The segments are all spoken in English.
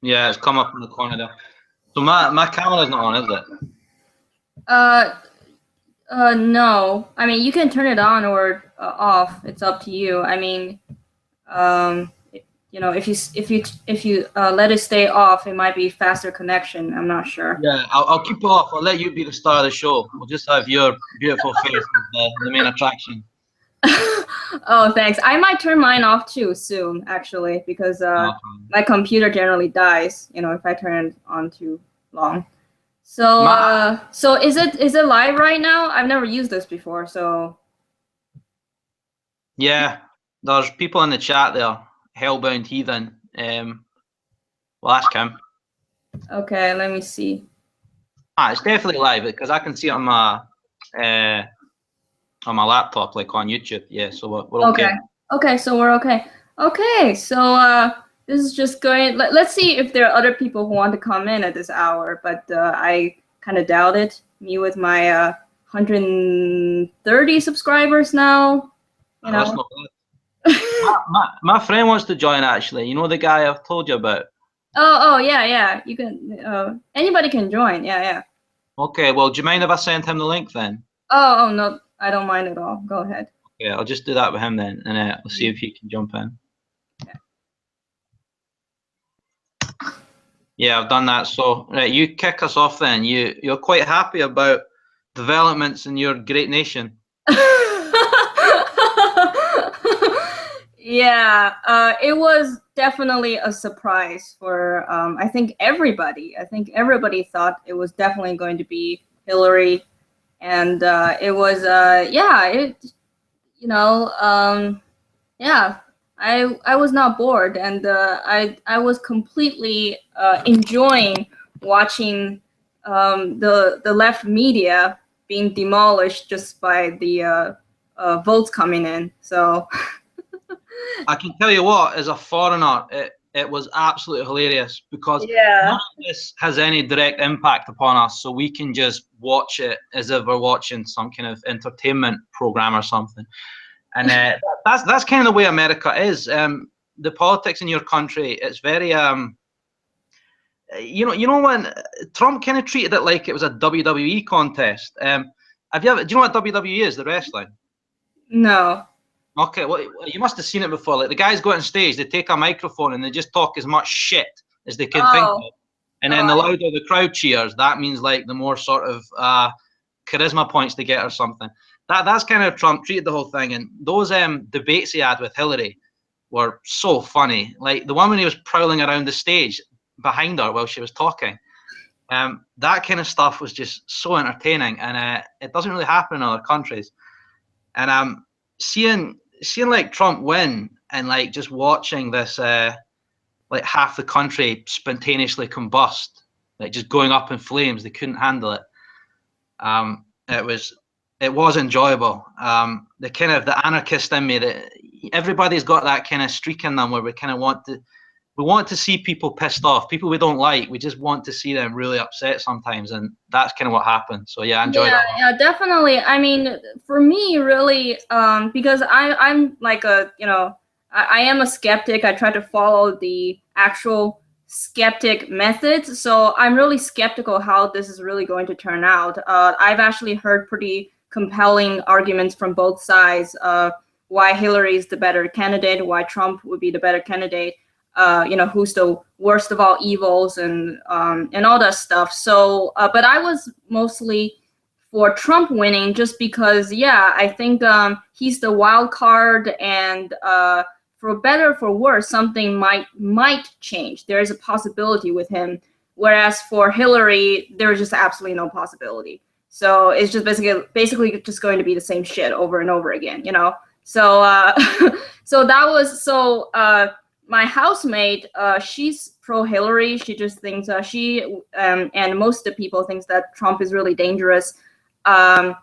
Yeah, it's come up in the corner there. So my camera's not on, is it? Uh, no. I mean, you can turn it on or off. It's up to you. I mean, um, if you let it stay off, it might be faster connection. I'm not sure. Yeah, I'll keep it off. I'll let you be the star of the show. We'll just have your beautiful face as the main attraction. Oh, thanks. I might turn mine off too soon, actually, because my computer generally dies, if I turn it on too long. So, so is it live right now? I've never used this before, so. Yeah, there's people in the chat there. Hellbound Heathen. Well, ask him. Okay, let me see. It's definitely live because I can see it on my laptop, like on YouTube. Yeah, so we're okay. Okay, so we're okay. Okay, so this is just going. Let's see if there are other people who want to come in at this hour, but I kind of doubt it. Me with my 130 subscribers now. That's not bad. my friend wants to join actually. You know the guy I've told you about. Oh yeah. You can. Anybody can join. Yeah. Okay. Well, do you mind if I send him the link then? Oh no, I don't mind at all. Go ahead. Okay, I'll just do that with him then, and we'll see if he can jump in. Yeah, I've done that. So, right, you kick us off then. You're quite happy about developments in your great nation. Yeah, it was definitely a surprise for I think everybody. I think everybody thought it was definitely going to be Hillary, and it was yeah. I was not bored, and I was completely enjoying watching the left media being demolished just by the votes coming in. So I can tell you what, as a foreigner, it was absolutely hilarious because none of this has any direct impact upon us, so we can just watch it as if we're watching some kind of entertainment program or something. And that's kind of the way America is. The politics in your country, it's very you know when Trump kind of treated it like it was a WWE contest. Do you know what WWE is? The wrestling. No. Okay, well, you must have seen it before. Like the guys go on stage, they take a microphone and they just talk as much shit as they can think of, and then the louder the crowd cheers, that means like the more sort of charisma points they get or something. That's kind of Trump treated the whole thing, and those debates he had with Hillary were so funny. Like the one when he was prowling around the stage behind her while she was talking. That kind of stuff was just so entertaining, and it doesn't really happen in other countries. And seeing like Trump win and like just watching this like half the country spontaneously combust, like just going up in flames, they couldn't handle it. It was enjoyable. The kind of the anarchist in me, that everybody's got that kind of streak in them where we kind of want to see people pissed off, people we don't like. We just want to see them really upset sometimes, and that's kind of what happened. So yeah, I enjoyed it. Yeah, definitely. I mean, for me, really, because I'm like I am a skeptic. I try to follow the actual skeptic methods, so I'm really skeptical how this is really going to turn out. I've actually heard pretty compelling arguments from both sides. Why Hillary is the better candidate, why Trump would be the better candidate. Who's the worst of all evils, and all that stuff. So, but I was mostly for Trump winning, just because, I think he's the wild card, and for better or for worse, something might change. There is a possibility with him, whereas for Hillary, there is just absolutely no possibility. So it's just basically just going to be the same shit over and over again, So so that was so. My housemate, she's pro Hillary. She just thinks and most of the people thinks that Trump is really dangerous, and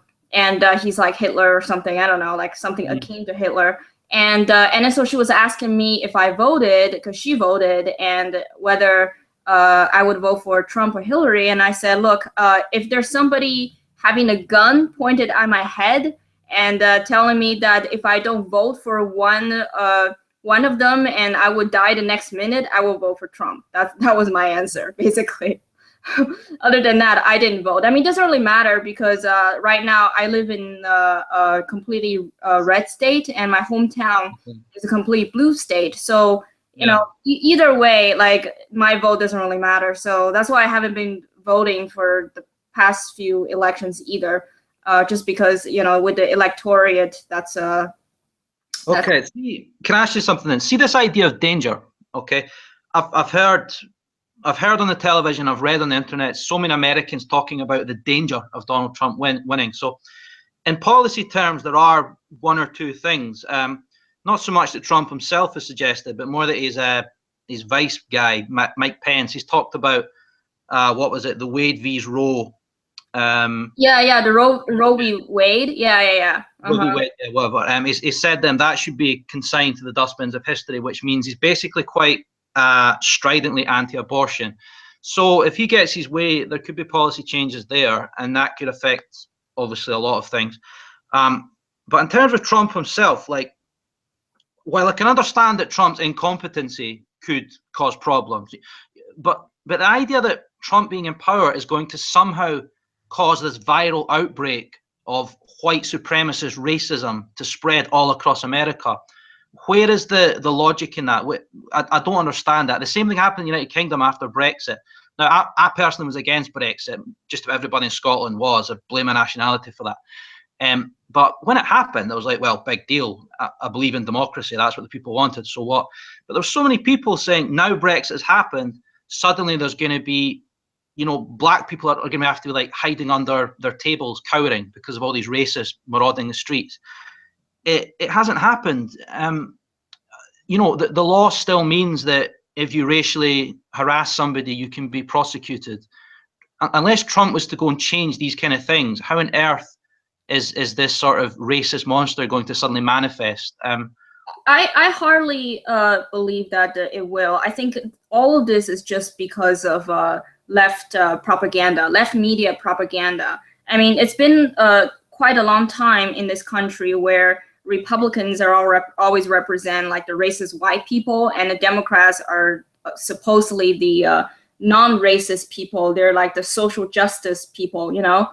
he's like Hitler or something. I don't know, like something akin to Hitler. And then so she was asking me if I voted, because she voted, and whether I would vote for Trump or Hillary. And I said, look, if there's somebody having a gun pointed at my head and telling me that if I don't vote for one one of them and I would die the next minute, I will vote for Trump. That was my answer, basically. Other than that, I didn't vote. I mean, it doesn't really matter because right now I live in a completely red state, and my hometown is a complete blue state. So, you know, either way, like my vote doesn't really matter. So that's why I haven't been voting for the past few elections either, just because, you know, with the electorate, that's okay. See, can I ask you something then? See this idea of danger, okay? I've heard on the television, I've read on the internet, so many Americans talking about the danger of Donald Trump winning. So in policy terms, there are one or two things. Not so much that Trump himself has suggested, but more that his vice guy, Mike Pence, he's talked about, what was it, the Wade vs. Roe. The Roe v. Wade. Roe v. Wade, whatever. He said that should be consigned to the dustbins of history, which means he's basically quite stridently anti-abortion. So if he gets his way, there could be policy changes there, and that could affect obviously a lot of things. But in terms of Trump himself, like, while I can understand that Trump's incompetency could cause problems, but the idea that Trump being in power is going to somehow cause this viral outbreak of white supremacist racism to spread all across America, where is the logic in that? I don't understand that. The same thing happened in the United Kingdom after Brexit. Now, I personally was against Brexit. Just about everybody in Scotland was. I blame my nationality for that. But when it happened, I was like, well, big deal. I believe in democracy. That's what the people wanted. So what? But there's so many people saying now Brexit has happened, suddenly there's going to be, you know, black people are going to have to be like hiding under their tables, cowering because of all these racists marauding the streets. It hasn't happened. You know, the law still means that if you racially harass somebody, you can be prosecuted. Unless Trump was to go and change these kind of things, how on earth is this sort of racist monster going to suddenly manifest? I hardly believe that it will. I think all of this is just because of left propaganda, left media propaganda. I mean, it's been quite a long time in this country where Republicans are always represent like the racist white people, and the Democrats are supposedly the non-racist people. They're like the social justice people, you know.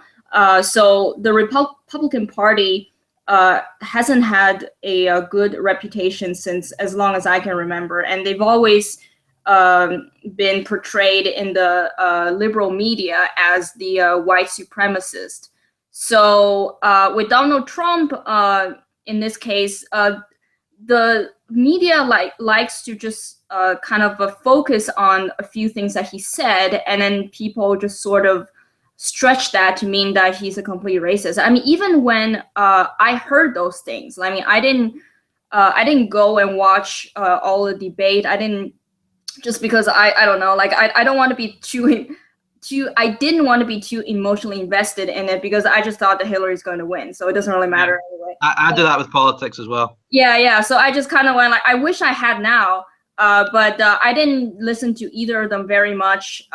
So the Republican Party hasn't had a good reputation since as long as I can remember, and they've always been portrayed in the liberal media as the white supremacist. So with Donald Trump, in this case, the media likes to just kind of focus on a few things that he said, and then people just sort of stretch that to mean that he's a complete racist. I mean, even when I heard those things, I mean, I didn't go and watch all the debate. I didn't, just because I don't know, like I don't want to be I didn't want to be too emotionally invested in it because I just thought that Hillary's going to win, so it doesn't really matter anyway. I do that with politics as well. Yeah. So I just kind of went like, I wish I had now, but I didn't listen to either of them very much.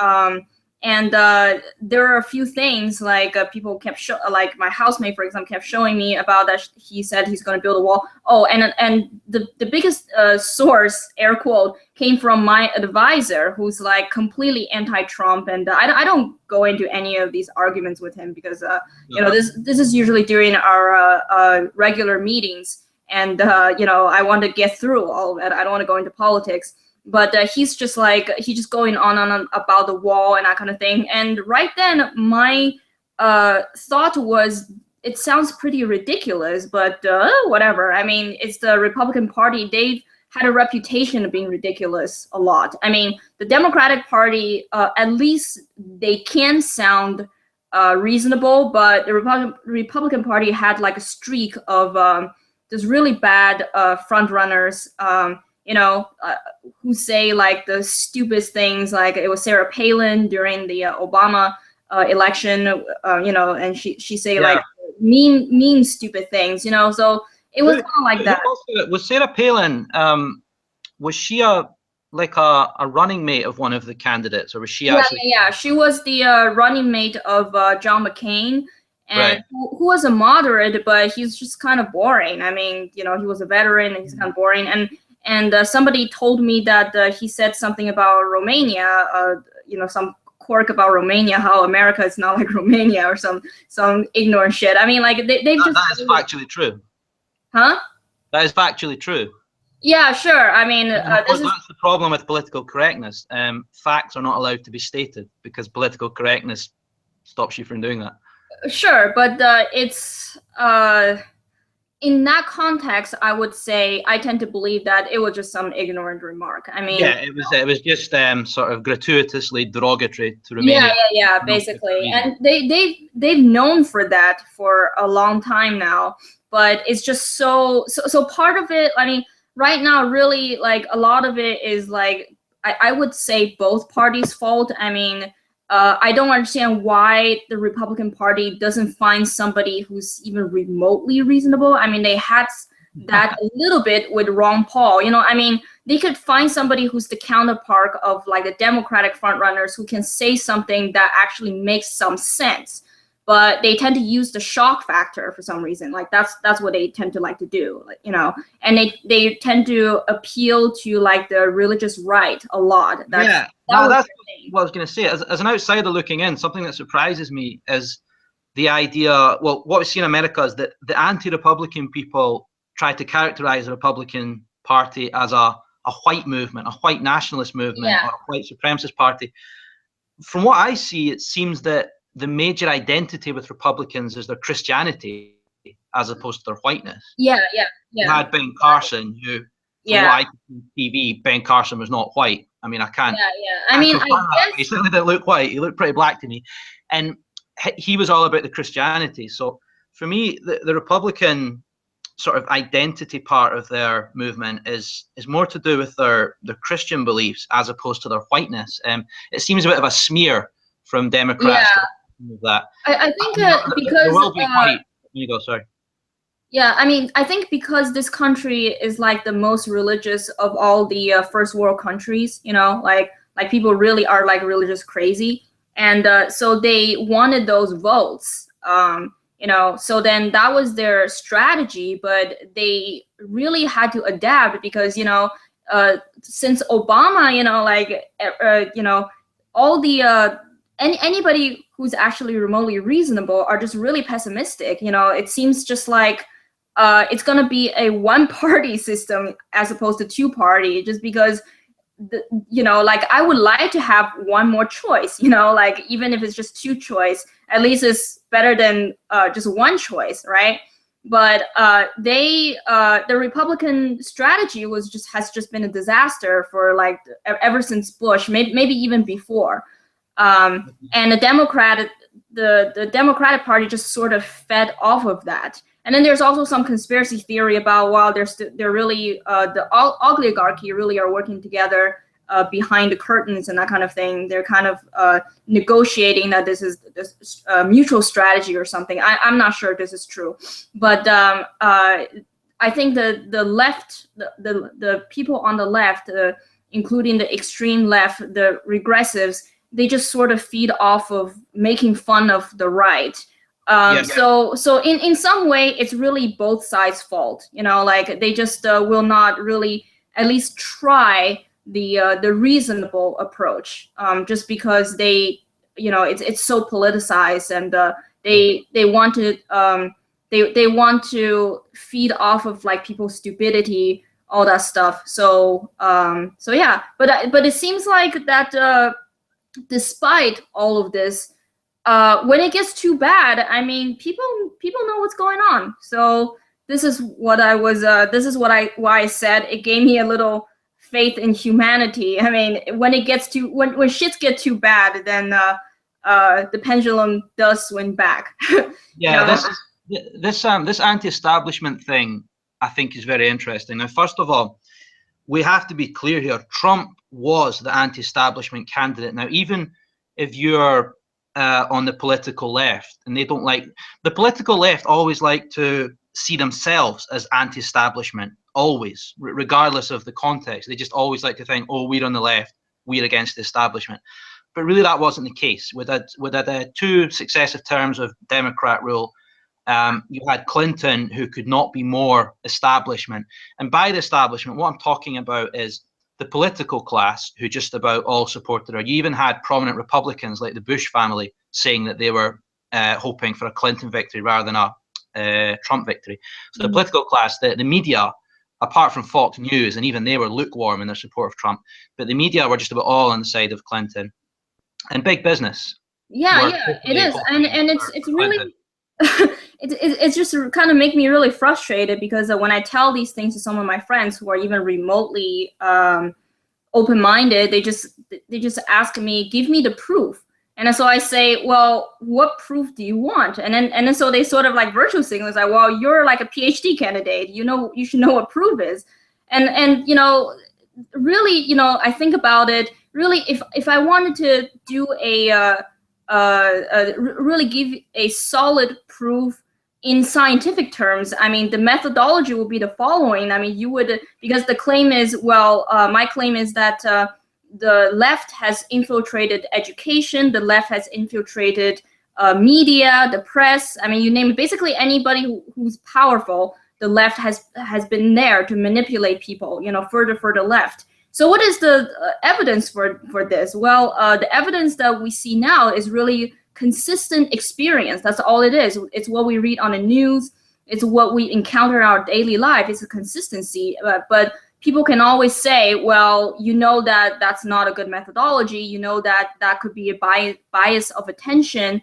And there are a few things like people kept like my housemate, for example, kept showing me about that. He said he's going to build a wall. Oh, and the biggest source, air quote, came from my advisor, who's like completely anti-Trump, and I don't go into any of these arguments with him because you know, this is usually during our regular meetings, and you know, I want to get through all of it. I don't want to go into politics. But he's just going on about the wall and that kind of thing. And right then, my thought was, it sounds pretty ridiculous, but whatever. I mean, it's the Republican Party. They've had a reputation of being ridiculous a lot. I mean, the Democratic Party, at least they can sound reasonable, but the Republican Party had like a streak of just really bad front runners. You know, who say like the stupidest things, like it was Sarah Palin during the Obama election, you know, and she say like mean stupid things, you know. So it was kind of like that. Was Sarah Palin? Was she a running mate of one of the candidates, or was she actually? Yeah. She was the running mate of John McCain. And right. who was a moderate, but he's just kind of boring. I mean, you know, he was a veteran and he's kind of boring. and somebody told me that he said something about Romania, some quirk about Romania, how America is not like Romania or some ignorant shit. I mean, like they've just that is factually true. Huh? That is factually true. Yeah, sure. I mean, that's the problem with political correctness. Facts are not allowed to be stated because political correctness stops you from doing that. Sure, but it's in that context, I would say I tend to believe that it was just some ignorant remark. I mean, yeah, it was just sort of gratuitously derogatory to Romania. Yeah, basically, and they've known for that for a long time now. But it's just so part of it. I mean, right now, really, like a lot of it is like I would say both parties' fault. I mean. I don't understand why the Republican Party doesn't find somebody who's even remotely reasonable. I mean, they had that a little bit with Ron Paul. I mean, they could find somebody who's the counterpart of like the Democratic frontrunners who can say something that actually makes some sense. But they tend to use the shock factor for some reason. Like that's what they tend to like to do, and they tend to appeal to like the religious right a lot. That's what I was going to say. As an outsider looking in, something that surprises me is the idea. Well, what we see in America is that the anti-Republican people try to characterize the Republican Party as a white movement, a white nationalist movement, or a white supremacist party. From what I see, it seems that the major identity with Republicans is their Christianity as opposed to their whiteness. Yeah. You had Ben Carson, who, from what I could see on TV, Ben Carson was not white. I mean, I can't. I mean, I guess he certainly didn't look white. He looked pretty black to me, and he was all about the Christianity. So for me, the Republican sort of identity part of their movement is more to do with their Christian beliefs as opposed to their whiteness. It seems a bit of a smear from Democrats. That I think because there will be white. You go, sorry. Yeah, I mean, I think because this country is like the most religious of all the first world countries, like people really are like religious crazy, and so they wanted those votes, so then that was their strategy, but they really had to adapt because since Obama, all the anybody who's actually remotely reasonable are just really pessimistic. It seems just like it's going to be a one-party system as opposed to two-party, just because, like I would like to have one more choice, like even if it's just two choice, at least it's better than just one choice, right? But the Republican strategy has just been a disaster for like ever since Bush, maybe even before. And the Democratic Party just sort of fed off of that. And then there's also some conspiracy theory about, well, they're really the oligarchy really are working together behind the curtains and that kind of thing. They're kind of negotiating that this is this mutual strategy or something. I'm not sure if this is true, but I think the left, the people on the left, including the extreme left, the regressives, they just sort of feed off of making fun of the right. So in some way, it's really both sides' fault. Like they just will not really at least try the reasonable approach, just because they, it's so politicized, and they want to they want to feed off of like people's stupidity, all that stuff. So yeah, but it seems like that. Despite all of this, when it gets too bad, I mean, people know what's going on. So this is what I was. This is why I said it gave me a little faith in humanity. I mean, when shits get too bad, then the pendulum does swing back. Yeah, this anti-establishment thing I think is very interesting. Now, first of all, we have to be clear here. Trump was the anti-establishment candidate. Now, even if you're on the political left, and they don't like the political left, always like to see themselves as anti-establishment, always, regardless of the context. They just always like to think, oh, we're on the left, we're against the establishment. But really, that wasn't the case. With 2 successive terms of Democrat rule, You had Clinton, who could not be more establishment. And by the establishment, what I'm talking about is the political class, who just about all supported her. You even had prominent Republicans like the Bush family saying that they were hoping for a Clinton victory rather than a Trump victory. So the political class, the media, apart from Fox News, and even they were lukewarm in their support of Trump, but the media were just about all on the side of Clinton. And big business. Yeah, it is, and it's really it's just kind of make me really frustrated, because when I tell these things to some of my friends who are even remotely open-minded, they just ask me, give me the proof. And so I say, well, what proof do you want? And then so they sort of like virtue signal, like, well, you're like a PhD candidate, you should know what proof is. And really, I think about it, really, if I wanted to do really give a solid proof in scientific terms, I mean, the methodology would be the following. I mean, you would, because the claim is, well, my claim is that the left has infiltrated education, the left has infiltrated media, the press. I mean, you name it. Basically, anybody who's powerful, the left has been there to manipulate people, further left. So what is the evidence for this? Well, the evidence that we see now is really consistent experience. That's all it is. It's what we read on the news. It's what we encounter in our daily life. It's a consistency. But people can always say, well, that that's not a good methodology. That could be a bias of attention,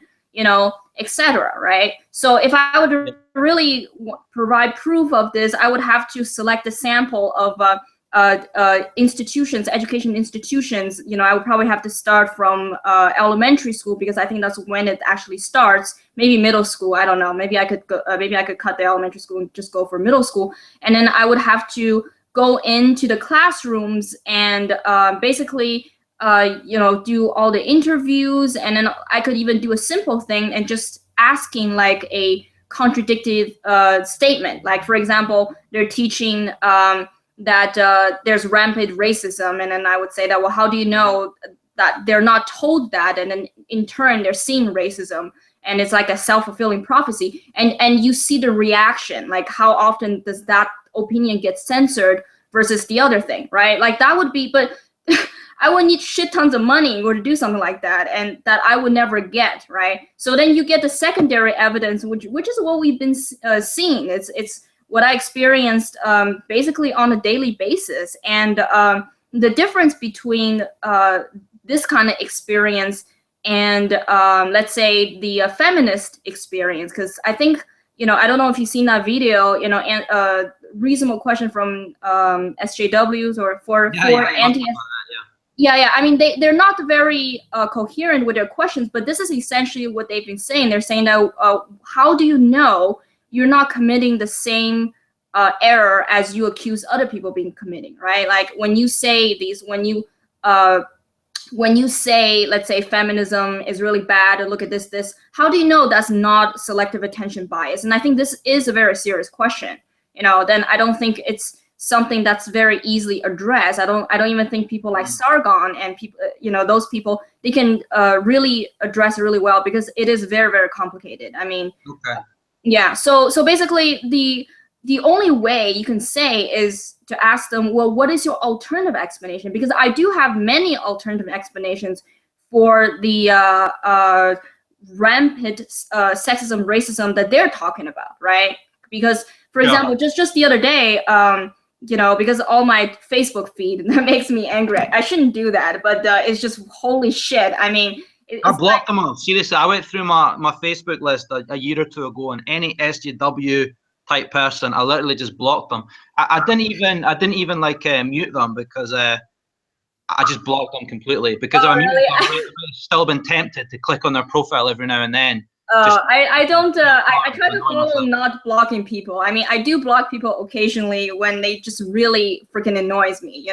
etc. Right? So if I would really provide proof of this, I would have to select a sample of institutions, education institutions. I would probably have to start from elementary school, because I think that's when it actually starts. Maybe middle school, I don't know. Maybe I could cut the elementary school and just go for middle school. And then I would have to go into the classrooms and basically do all the interviews. And then I could even do a simple thing and just asking like a contradictive statement. Like, for example, they're teaching that there's rampant racism, and then I would say that, well, how do you know that they're not told that, and then in turn they're seeing racism, and it's like a self-fulfilling prophecy, and you see the reaction, like how often does that opinion get censored versus the other thing, right? Like that would be, but I would need shit tons of money in order to do something like that, and that I would never get, right? So then you get the secondary evidence, which is what we've been seeing. It's what I experienced basically on a daily basis. And the difference between this kind of experience and let's say the feminist experience, because I think, I don't know if you've seen that video, and reasonable question from SJWs or for anti. Yeah. I mean, they're not very coherent with their questions, but this is essentially what they've been saying. They're saying that how do you know you're not committing the same error as you accuse other people being committing, right? Like when you say when you say, let's say, feminism is really bad, and look at this, how do you know that's not selective attention bias? And I think this is a very serious question. Then I don't think it's something that's very easily addressed. I don't even think people like Sargon and people, those people, they can really address it really well, because it is very, very complicated. I mean, yeah. So basically, the only way you can say is to ask them, well, what is your alternative explanation? Because I do have many alternative explanations for the rampant sexism, racism that they're talking about, right? Because, for example, just the other day, because all my Facebook feed, that makes me angry. I shouldn't do that, but it's just holy shit. I mean, I blocked them all. Seriously, I went through my Facebook list a year or two ago, and any SJW type person, I literally just blocked them. I didn't even like mute them, because I just blocked them completely, because I would still been tempted to click on their profile every now and then. I don't. I try to follow not blocking people. I mean, I do block people occasionally when they just really freaking annoys me,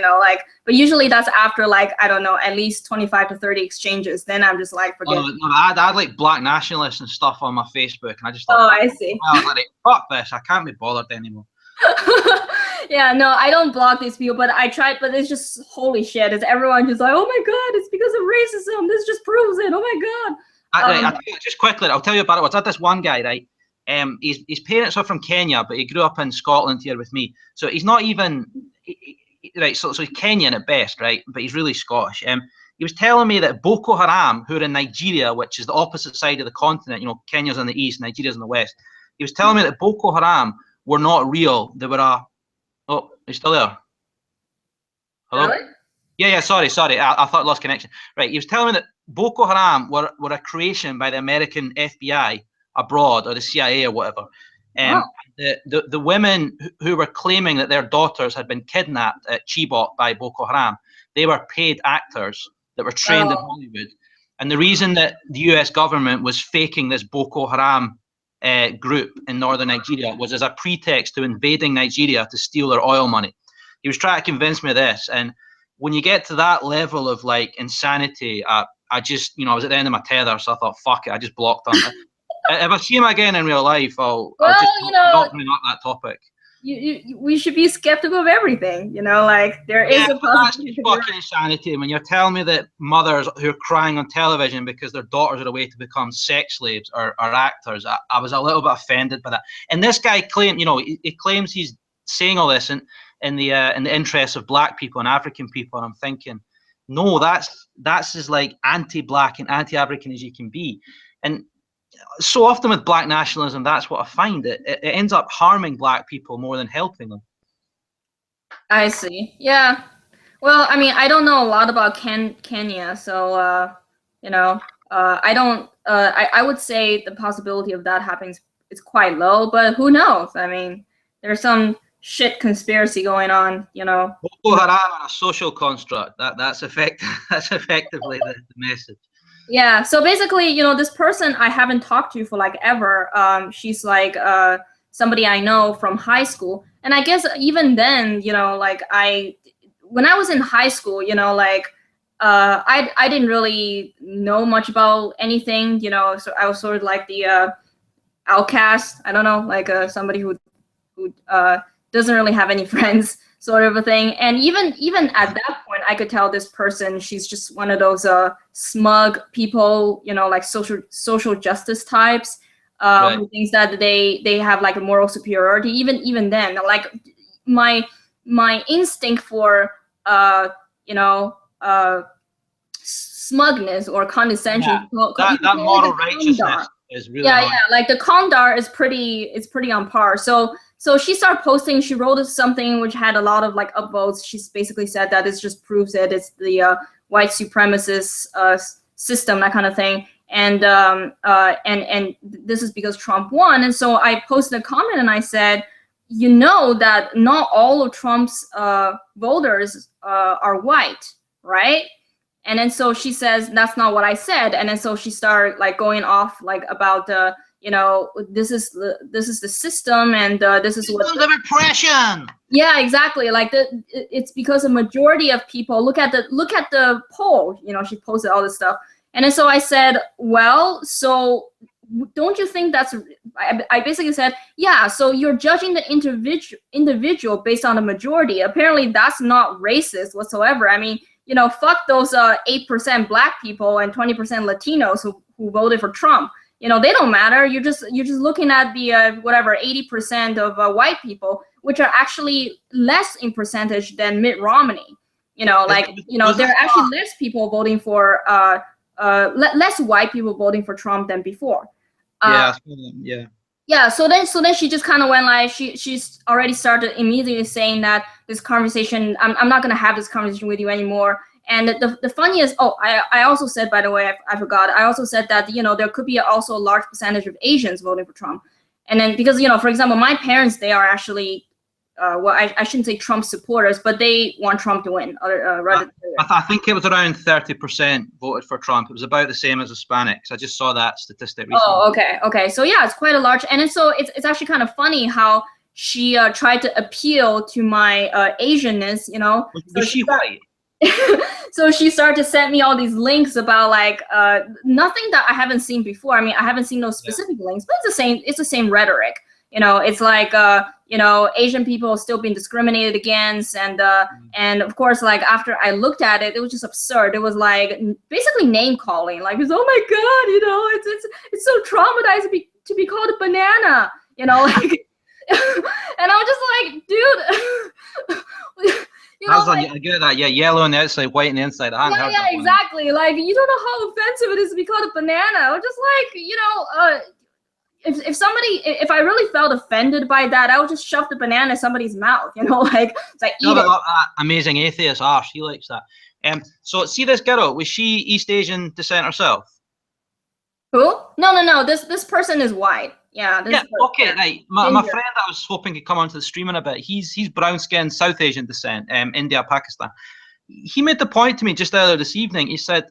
but usually that's after, like, I don't know, at least 25 to 30 exchanges. Then I'm just like, forget it. No, I had like black nationalists and stuff on my Facebook, and I just thought, I see. I was like, fuck this, I can't be bothered anymore. Yeah, no, I don't block these people, but I tried, but it's just holy shit. It's everyone just like, oh my God, it's because of racism. This just proves it. Oh my God. Just quickly, I'll tell you about it. I had this one guy, right? His parents are from Kenya, but he grew up in Scotland here with me. So he's not even right. So he's Kenyan at best, right? But he's really Scottish. He was telling me that Boko Haram, who are in Nigeria, which is the opposite side of the continent, you know, Kenya's on the east, Nigeria's on the west. He was telling me that Boko Haram were not real. They were a. Oh, are you still there? Hello? Really? Yeah, sorry. I thought I lost connection. Right, he was telling me that Boko Haram were a creation by the American FBI abroad, or the CIA or whatever. The women who were claiming that their daughters had been kidnapped at Chibok by Boko Haram, they were paid actors that were trained in Hollywood. And the reason that the US government was faking this Boko Haram group in northern Nigeria was as a pretext to invading Nigeria to steal their oil money. He was trying to convince me of this. And when you get to that level of like insanity, I just, you know, I was at the end of my tether, so I thought, fuck it, I just blocked on it. If I see him again in real life, I'll just not bring up that topic. We should be skeptical of everything, you know, like there is a possibility. That's fucking insanity. When you're telling me that mothers who are crying on television because their daughters are away to become sex slaves or actors, I was a little bit offended by that. And this guy claimed, you know, he claims he's saying all this in the interests of black people and African people, and I'm thinking, no, that's as like anti-black and anti-African as you can be. And so often with black nationalism, that's what I find. It ends up harming black people more than helping them. I see. Yeah. Well, I mean, I don't know a lot about Kenya, so you know, I don't. I would say the possibility of that happening is quite low, but who knows? I mean, there's some shit conspiracy going on, you know. Boko Haram are a social construct. That's effectively the message. Yeah, so basically, you know, this person I haven't talked to for like ever. She's like somebody I know from high school, and I guess even then, you know, like when I was in high school, you know, like I didn't really know much about anything, you know. So I was sort of like the outcast. I don't know, like somebody who doesn't really have any friends, sort of a thing. And even at that point, I could tell this person, she's just one of those smug people, you know, like social justice types, right, who thinks that they have like a moral superiority. Even then, like my instinct for you know, smugness or condescension, that moral righteousness is really yeah, like the Kondar is pretty on par. So she started posting. She wrote something which had a lot of like upvotes. She basically said that it just proves that it's the white supremacist system, that kind of thing. And this is because Trump won. And so I posted a comment and I said, you know that not all of Trump's voters are white, right? And then so she says that's not what I said. And then so she started like going off like about you know, this is the system, and this is what the repression. Yeah, exactly. Like it's because a majority of people look at the poll. You know, she posted all this stuff, and then so I said, well, so don't you think that's? I basically said, yeah. So you're judging the individual based on the majority. Apparently, that's not racist whatsoever. I mean, you know, fuck those 8% black people and 20% Latinos who voted for Trump. You know, they don't matter. You're just looking at the whatever 80% of white people, which are actually less in percentage than Mitt Romney. You know, like, you know, there are actually less people voting for less white people voting for Trump than before. Yeah. So then she just kind of went like she's already started immediately saying that this conversation, I'm not gonna have this conversation with you anymore. And the funniest, I also said, by the way, I forgot, I also said that, you know, there could be also a large percentage of Asians voting for Trump. And then because, you know, for example, my parents, they are actually, well, I shouldn't say Trump supporters, but they want Trump to win. I think it was around 30% voted for Trump. It was about the same as Hispanics. I just saw that statistic recently. Oh, okay. So yeah, it's quite a large, and then so it's actually kind of funny how she tried to appeal to my Asianness, you know. Was she white? So she started to send me all these links about like nothing that I haven't seen before. I mean, I haven't seen those specific links, but it's the same rhetoric. You know, it's like you know, Asian people still being discriminated against, and of course, like after I looked at it, it was just absurd. It was like basically name calling, like, oh my god, you know, it's so traumatizing to be called a banana, you know, like, and I'm just like, dude, you know, like, I get that. Yeah, yellow on the outside, white on the inside. I hadn't heard that one. exactly. Like, you don't know how offensive it is to be called a banana. I'm just like, you know, if I really felt offended by that, I would just shove the banana in somebody's mouth, you know, like, it's like, eat it. That amazing atheist, she likes that. So see this girl, was she East Asian descent herself? Who? No. This person is white. Yeah. Okay, right. My friend that I was hoping could come onto the stream in a bit. He's brown skinned, South Asian descent, India, Pakistan. He made the point to me just earlier this evening. He said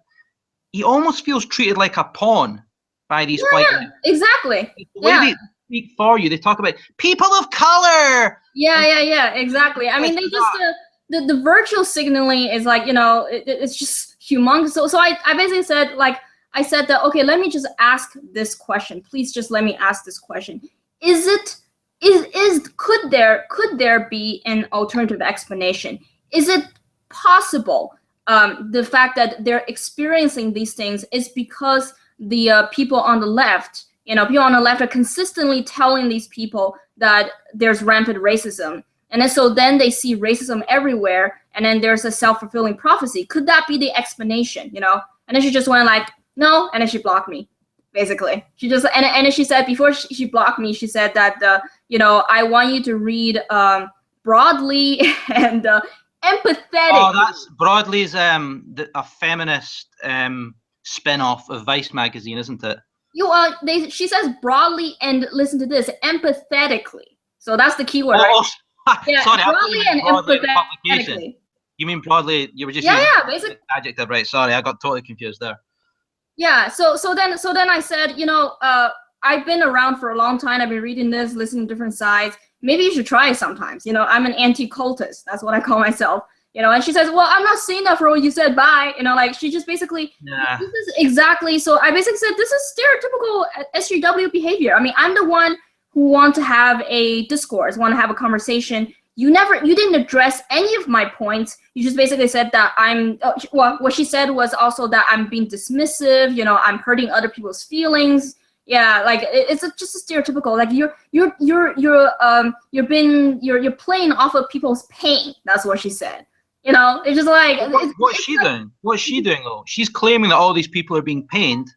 he almost feels treated like a pawn by these white men. Exactly. The way they speak for you, they talk about people of color. Yeah, exactly. I mean, they just the virtual signaling is like, you know, it's just humongous. So I basically said, like, I said that, okay, let me just ask this question. Please just let me ask this question. Could there be an alternative explanation? Is it possible the fact that they're experiencing these things is because the people on the left, you know, people on the left are consistently telling these people that there's rampant racism. And then they see racism everywhere, and then there's a self-fulfilling prophecy. Could that be the explanation, you know? And then she just went like, no, and then she blocked me, basically. She just, and then she said, before she blocked me, she said that, you know, I want you to read broadly and empathetic. Oh, that's Broadly's a feminist spin-off of Vice magazine, isn't it? She says broadly and listen to this, empathetically. So that's the keyword. Oh, right? Yeah, sorry, broadly and empathetically. You mean broadly? You were just using basically adjective, right? Sorry, I got totally confused there. Yeah. So then I said, you know, I've been around for a long time. I've been reading this, listening to different sides. Maybe you should try it sometimes. You know, I'm an anti-cultist. That's what I call myself. You know, and she says, well, I'm not saying that for what you said. Bye. You know, like, she just basically, this is exactly. So I basically said, this is stereotypical SJW behavior. I mean, I'm the one who want to have a discourse, want to have a conversation. You didn't address any of my points. You just basically said that what she said was also that I'm being dismissive, you know, I'm hurting other people's feelings. Yeah, like, it's just a stereotypical, like, you're playing off of people's pain. That's what she said. You know, it's just like, what's she doing? What's she doing though? She's claiming that all these people are being pained,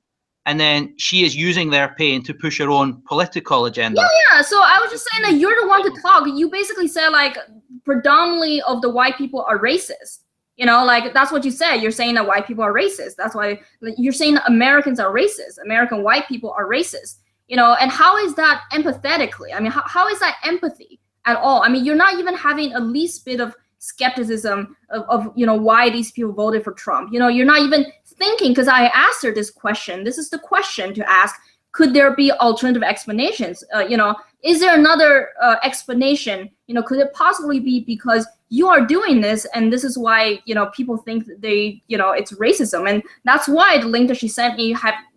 and then she is using their pain to push her own political agenda. Yeah. So I was just saying that you're the one to talk. You basically said, like, predominantly of the white people are racist. You know, like, that's what you said. You're saying that white people are racist. That's why you're saying that Americans are racist. American white people are racist. You know, and how is that empathetically? I mean, how is that empathy at all? I mean, you're not even having a least bit of skepticism of you know, why these people voted for Trump. You know, you're not even thinking, because I asked her this question. This is the question to ask. Could there be alternative explanations? You know, is there another explanation? You know, could it possibly be because you are doing this, and this is why, you know, people think that you know, it's racism, and that's why the link that she sent me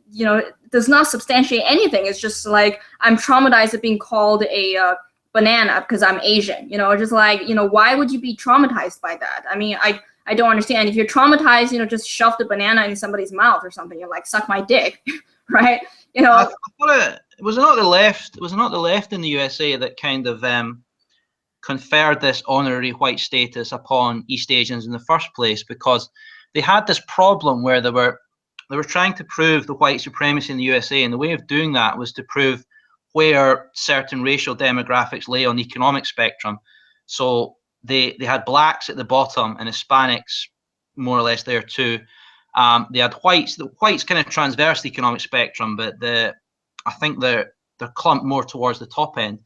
you know, does not substantiate anything. It's just like, I'm traumatized at being called a banana because I'm Asian. You know, just like, you know, why would you be traumatized by that? I mean, I don't understand. If you're traumatized, you know, just shove the banana in somebody's mouth or something. You're like, suck my dick, right? You know, I thought was it not the left? Was it not the left in the USA that kind of conferred this honorary white status upon East Asians in the first place? Because they had this problem where they were trying to prove the white supremacy in the USA, and the way of doing that was to prove where certain racial demographics lay on the economic spectrum. So they had blacks at the bottom and Hispanics more or less there too. They had whites. The whites kind of transverse the economic spectrum, but I think they're clumped more towards the top end.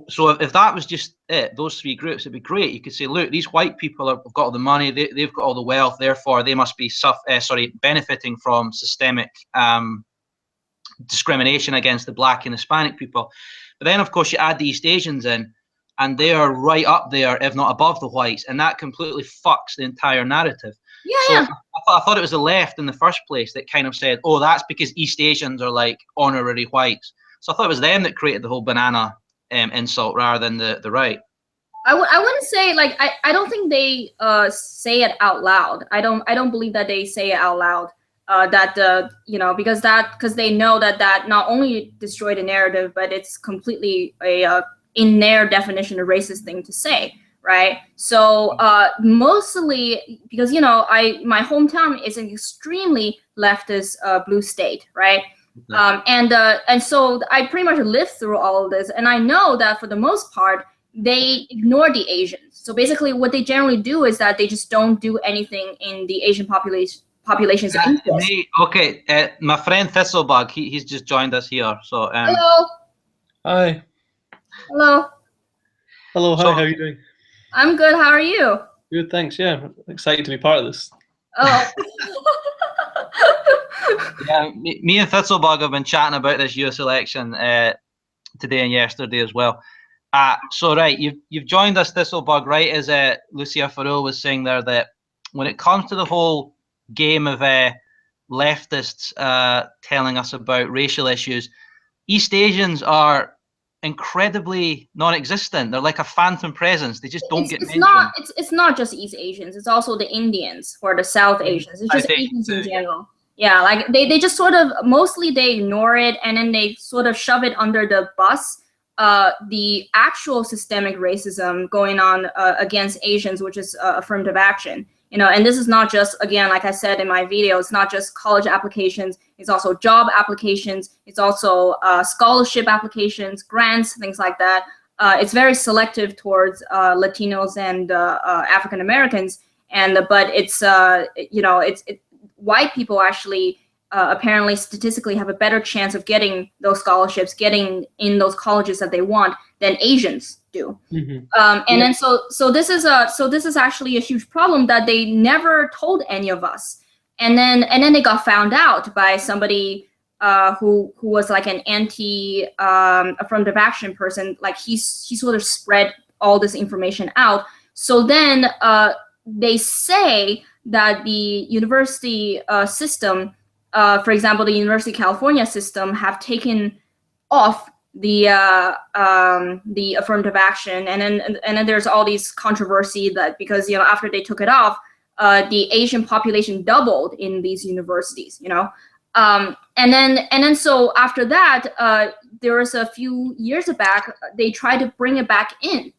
So if that was just it, those three groups, it'd be great. You could say, look, these white people have got all the money, they've got all the wealth, therefore they must be benefiting from systemic discrimination against the black and Hispanic people. But then, of course, you add the East Asians in, and they are right up there, if not above the whites, and that completely fucks the entire narrative. Yeah. I thought it was the left in the first place that kind of said, oh, that's because East Asians are like honorary whites. So I thought it was them that created the whole banana insult rather than the right. I wouldn't say, like, I don't think they say it out loud. I don't believe that they say it out loud. because they know that not only destroyed the narrative, but it's completely a in their definition a racist thing to say, right? So mostly because my hometown is an extremely leftist blue state, right? And so I pretty much lived through all of this, and I know that for the most part they ignore the Asians. So basically, what they generally do is that they just don't do anything in the Asian population's interest. Okay, my friend Thistlebug, he's just joined us here. So hello. Hi. Hello. Hello. Hi. So, how are you doing? I'm good. How are you? Good. Thanks. Yeah, excited to be part of this. Oh. yeah, me and Thistlebug have been chatting about this US election today and yesterday as well. So right, you've joined us, Thistlebug, right? As Lucia Farrell was saying there, that when it comes to the whole game of leftists telling us about racial issues, East Asians are incredibly non-existent. They're like a phantom presence. They just don't get mentioned. It's not just East Asians. It's also the Indians or the South Asians. It's just Asians in general. Yeah, like they just sort of mostly they ignore it, and then they sort of shove it under the bus. The actual systemic racism going on against Asians, which is affirmative action. And this is not just, again, like I said in my video, it's not just college applications, it's also job applications, it's also scholarship applications, grants, things like that. It's very selective towards Latinos and African Americans, but it's white people actually apparently statistically have a better chance of getting those scholarships, getting in those colleges that they want than Asians do. Then so this is actually a huge problem that they never told any of us. And then they got found out by somebody who was like an anti affirmative action person. Like he sort of spread all this information out. So then they say that the university system, for example, the University of California system, have taken off the affirmative action, and then there's all these controversy that because after they took it off, the Asian population doubled in these universities, and then so after that, there was a few years back they tried to bring it back in,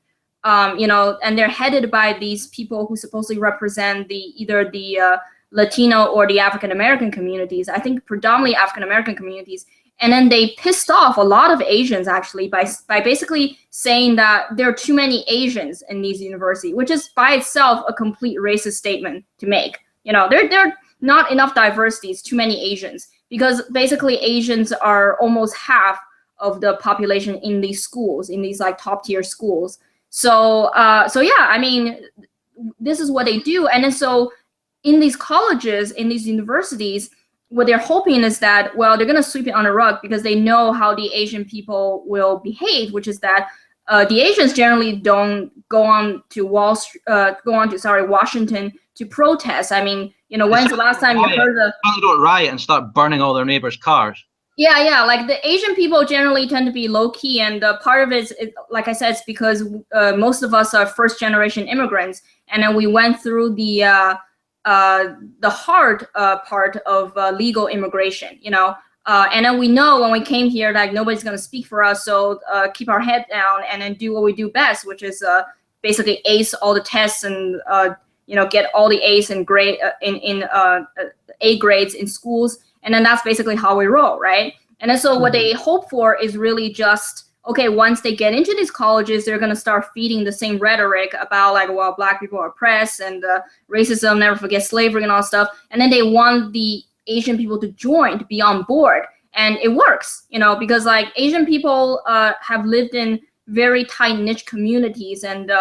and they're headed by these people who supposedly represent either the Latino or the African American communities. I think predominantly African American communities. And then they pissed off a lot of Asians actually by basically saying that there are too many Asians in these universities, which is by itself a complete racist statement to make. There are not enough diversity, it's too many Asians, because basically Asians are almost half of the population in these schools, in these like top tier schools. So yeah, I mean, this is what they do. And then so in these colleges, in these universities, what they're hoping is that, well, they're going to sweep it on the rug because they know how the Asian people will behave, which is that the Asians generally don't go on to Washington to protest. I mean, when's the last time you heard of? They don't riot and start burning all their neighbors' cars. Yeah. Like the Asian people generally tend to be low key, and part of it is, like I said, it's because most of us are first generation immigrants, and then we went through the hard part of legal immigration, and then we know when we came here, like nobody's going to speak for us. So keep our head down and then do what we do best, which is basically ace all the tests and, get all the A's and grade in A grades in schools. And then that's basically how we roll. Right. And then so what they hope for is really just, okay, once they get into these colleges, they're going to start feeding the same rhetoric about like, well, black people are oppressed and racism, never forget slavery and all stuff. And then they want the Asian people to join, to be on board. And it works, because like Asian people have lived in very tight niche communities, and,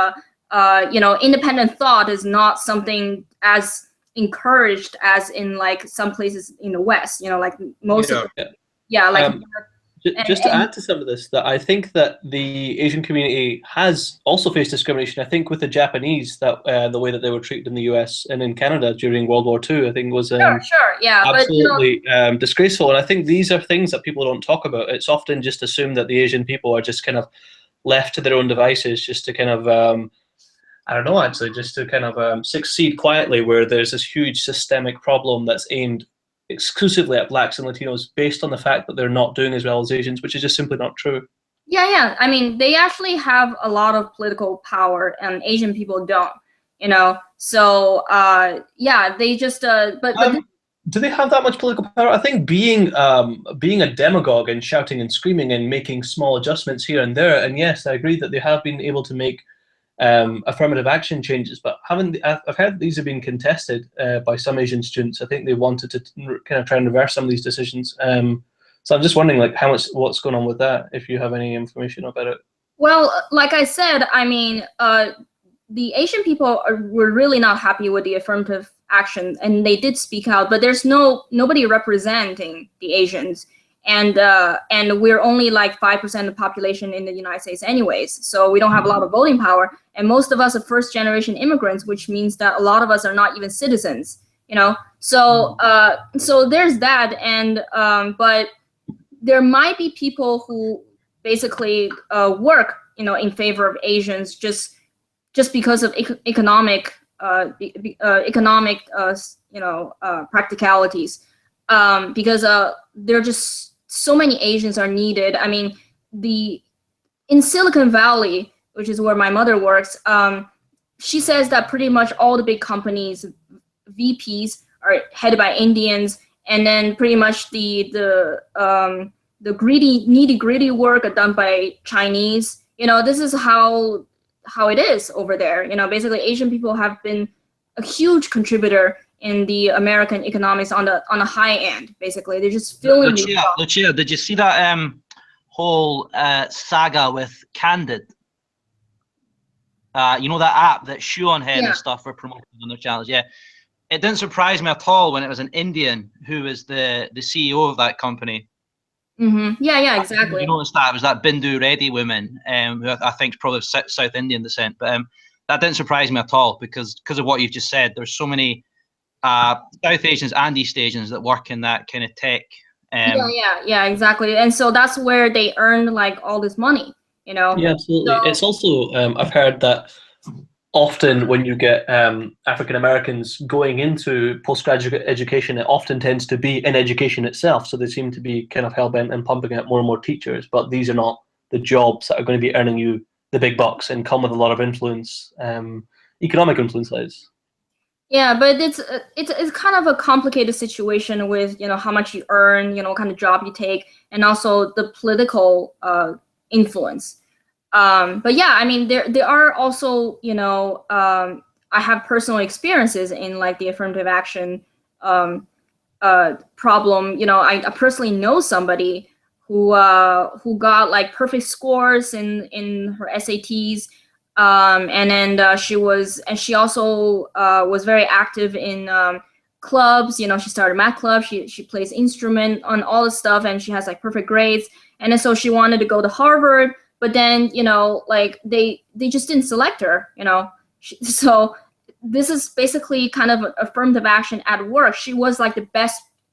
independent thought is not something as encouraged as in like some places in the West, like most of the, Just to add to some of this, that I think that the Asian community has also faced discrimination. I think with the Japanese, that the way that they were treated in the US and in Canada during World War II, I think was absolutely disgraceful. And I think these are things that people don't talk about. It's often just assumed that the Asian people are just kind of left to their own devices, just to kind of I don't know, actually, just to kind of succeed quietly, where there's this huge systemic problem that's aimed exclusively at blacks and Latinos based on the fact that they're not doing as well as Asians, which is just simply not true. Yeah. I mean, they actually have a lot of political power, and Asian people don't. You know, so yeah, they just but do they have that much political power? I think being a demagogue and shouting and screaming and making small adjustments here and there, and yes, I agree that they have been able to make affirmative action changes, but I've heard these have been contested by some Asian students. I think they wanted to kind of try and reverse some of these decisions. So I'm just wondering, like, what's going on with that, if you have any information about it. Well, like I said, I mean, the Asian people were really not happy with the affirmative action, and they did speak out, but there's nobody representing the Asians, and we're only like 5% of the population in the United States anyways, so we don't have a lot of voting power, and most of us are first-generation immigrants, which means that a lot of us are not even citizens, you know. So so there's that, and but there might be people who basically work, you know, in favor of Asians just because of economic practicalities, because there are just so many Asians are needed. I mean, in Silicon Valley, which is where my mother works, she says that pretty much all the big companies, VPs, are headed by Indians, and then pretty much the greedy, nitty-gritty work are done by Chinese. You know, this is how it is over there. You know, basically Asian people have been a huge contributor in the American economics on the high end. Basically, they're just filling. Lucia, did you see that whole saga with Candid? You know, that app that Shoe on Head and stuff were promoting on their channels. Yeah, it didn't surprise me at all when it was an Indian who was the CEO of that company. Mm-hmm. Yeah, exactly. You noticed that it was that Bindu Reddy woman, who I think is probably South Indian descent, but that didn't surprise me at all because of what you've just said. There's so many South Asians and East Asians that work in that kind of tech. Yeah, exactly. And so that's where they earn like all this money, you know. Yeah, absolutely. So, it's also I've heard that often when you get African Americans going into postgraduate education, it often tends to be in education itself. So they seem to be kind of hell-bent and pumping out more and more teachers, but these are not the jobs that are going to be earning you the big bucks and come with a lot of influence, economic influence, that is. Yeah, but it's kind of a complicated situation with, you know, how much you earn, you know, what kind of job you take, and also the political influence. But yeah, I mean, there are also, you know, I have personal experiences in like the affirmative action problem. You know, I personally know somebody who got like perfect scores in her SATs, and then she also was very active in clubs. You know, she started math club. She plays instrument on all this stuff, and she has like perfect grades. And then so she wanted to go to Harvard. But then, you know, like they just didn't select her, you know. So this is basically kind of affirmative action at work. She was like the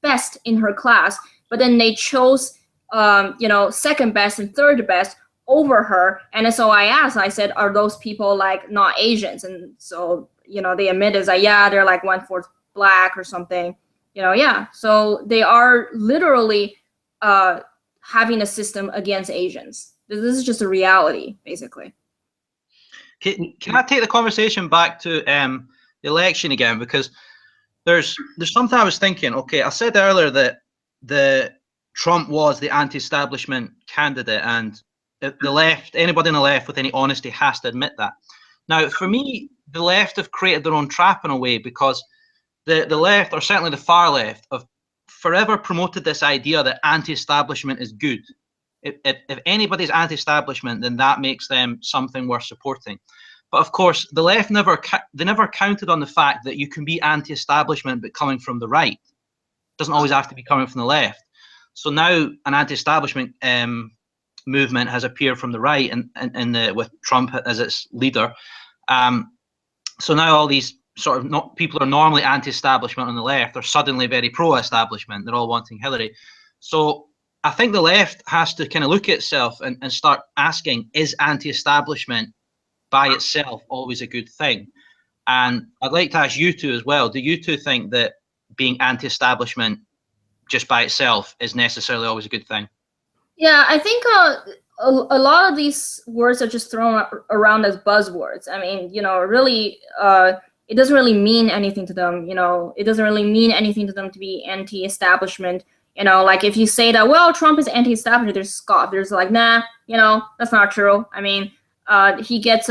best in her class, but then they chose, you know, second best and third best over her. And so I said, are those people like not Asians? And so, you know, they admitted that, yeah, they're like 1/4 black or something, you know, yeah. So they are literally having a system against Asians. This is just a reality, basically. Can I take the conversation back to the election again? Because there's something I was thinking. Okay, I said earlier that Trump was the anti-establishment candidate, and the left, anybody on the left with any honesty has to admit that. Now, for me, the left have created their own trap in a way, because the left, or certainly the far left, have forever promoted this idea that anti-establishment is good. If anybody's anti-establishment, then that makes them something worth supporting. But of course, the left never counted on the fact that you can be anti-establishment but coming from the right. It doesn't always have to be coming from the left. So now an anti-establishment movement has appeared from the right, and with Trump as its leader. So now all these sort of people are normally anti-establishment on the left are suddenly very pro-establishment. They're all wanting Hillary. So I think the left has to kind of look at itself and start asking, is anti-establishment by itself always a good thing? And I'd like to ask you two as well. Do you two think that being anti-establishment just by itself is necessarily always a good thing. Yeah, I think a lot of these words are just thrown around as buzzwords. I mean, really, it doesn't really mean anything to them. It doesn't really mean anything to them to be anti-establishment. Like if you say that, well, Trump is anti-establishment, there's scoff. There's like, nah, that's not true. I mean, he gets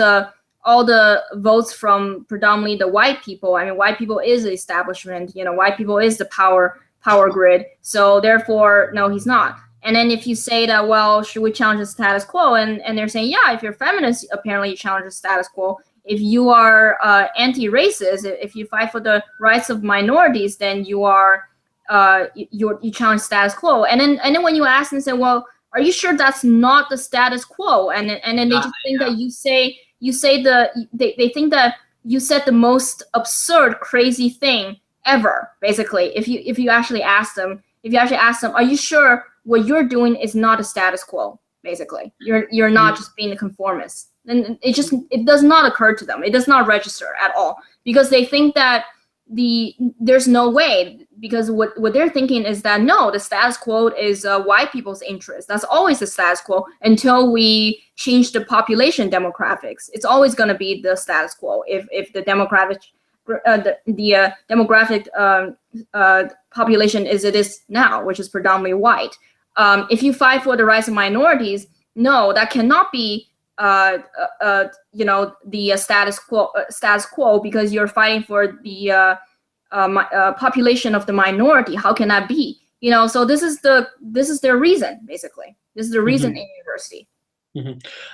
all the votes from predominantly the white people. I mean, white people is the establishment. White people is the power grid. So therefore, no, he's not. And then if you say that, well, should we challenge the status quo? And they're saying, yeah, if you're feminist, apparently you challenge the status quo. If you are anti-racist, if you fight for the rights of minorities, then you are you challenge status quo. And then when you ask them, say, well, are you sure that's not the status quo? And then they just think that they think that you said the most absurd, crazy thing ever. Basically, if you actually ask them, are you sure what you're doing is not a status quo? Basically, you're not just being a conformist. And it does not occur to them. It does not register at all, because they think that there's no way, because what they're thinking is that no, the status quo is white people's interest. That's always the status quo until we change the population demographics. It's always going to be the status quo if the demographic population is it is now, which is predominantly white. If you fight for the rights of minorities, no, that cannot be the status quo, because you're fighting for the population of the minority. How can that be? So this is their reason, basically. This is the reason in university.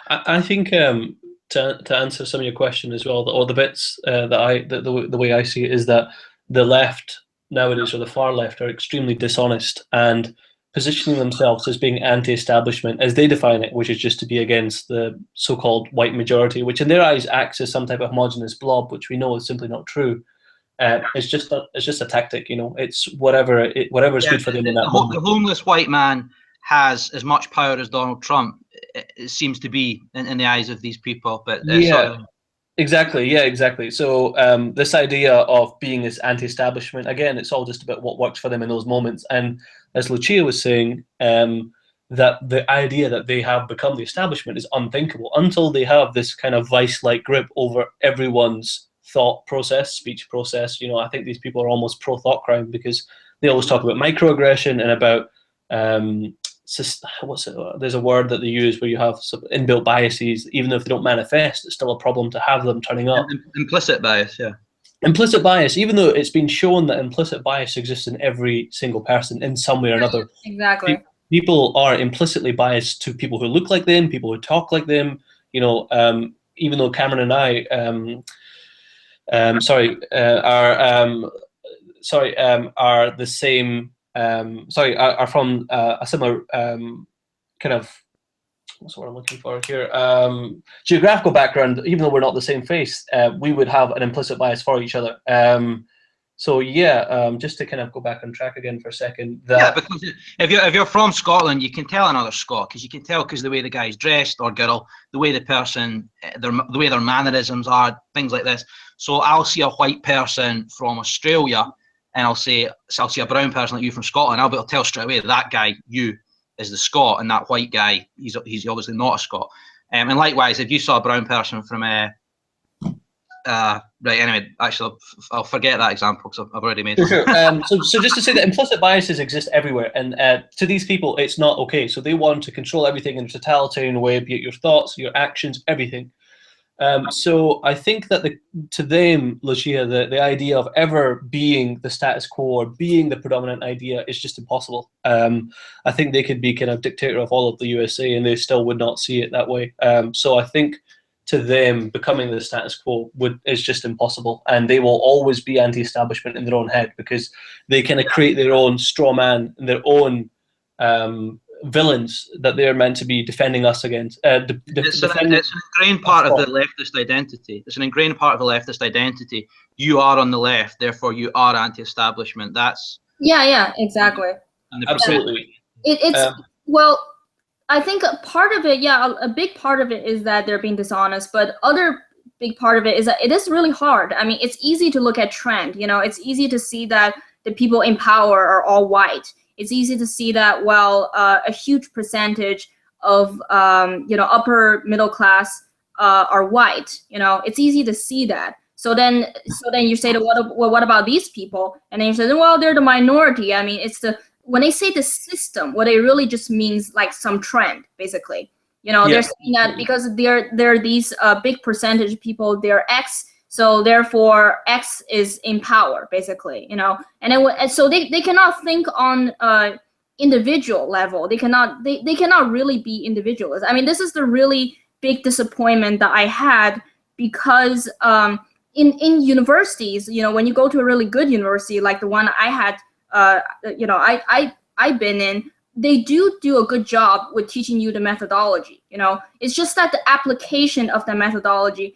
I think to answer some of your question as well, or the bits the way I see it is that the left nowadays, or the far left, are extremely dishonest and positioning themselves as being anti-establishment, as they define it, which is just to be against the so-called white majority, which in their eyes acts as some type of homogenous blob, which we know is simply not true. It's just a tactic, It's whatever is good for them in that moment. The homeless white man has as much power as Donald Trump. It seems to be in the eyes of these people, but Exactly. So this idea of being this anti-establishment, again, it's all just about what works for them in those moments. And as Lucia was saying, that the idea that they have become the establishment is unthinkable until they have this kind of vice-like grip over everyone's thought process, speech process. I think these people are almost pro-thought crime, because they always talk about microaggression and about there's a word that they use where you have some inbuilt biases. Even if they don't manifest, it's still a problem to have them turning up. Implicit bias, yeah. Implicit bias, even though it's been shown that implicit bias exists in every single person in some way or another. Exactly. People are implicitly biased to people who look like them, people who talk like them. Even though Cameron and I, are the same. Are from a similar kind of, what's the word I'm looking for here? Geographical background. Even though we're not the same face, we would have an implicit bias for each other. Just to kind of go back on track again for a second. Because if you're from Scotland, you can tell another Scot, because you can tell because the way the guy's dressed or girl, the way the person, the way their mannerisms are, things like this. So I'll see a white person from Australia, and I'll see a brown person like you from Scotland. I'll be able to tell straight away that guy, you, is the Scot, and that white guy, he's obviously not a Scot. And likewise, if you saw a brown person from actually, I'll forget that example because I've already made it. Sure. So just to say that implicit biases exist everywhere, and to these people, it's not okay. So they want to control everything in a totalitarian way, be it your thoughts, your actions, everything. So I think that to them, Lucia, the idea of ever being the status quo or being the predominant idea is just impossible. I think they could be kind of dictator of all of the USA, and they still would not see it that way. So I think to them, becoming the status quo is just impossible, and they will always be anti-establishment in their own head, because they kind of create their own straw man and their own villains that they're meant to be defending us against. It's an ingrained part of the leftist identity. It's an ingrained part of the leftist identity. You are on the left, therefore you are anti-establishment. That's exactly. Absolutely. Well, I think a part of it, a big part of it is that they're being dishonest, but other big part of it is that it is really hard. I mean, it's easy to look at trend. It's easy to see that the people in power are all white. it's easy to see that, well, a huge percentage of upper middle class are white. It's easy to see that. So then you say, what about these people? And then you say, well, they're the minority. I mean, when they say the system, what it really just means like some trend, basically. They're saying that because they're these big percentage of people, they're X, so therefore X is in power, basically. And so they cannot think on individual level. They cannot really be individualists. I mean, this is the really big disappointment that I had, because in universities, when you go to a really good university like the one I had, I've been in, they do a good job with teaching you the methodology. It's just that the application of the methodology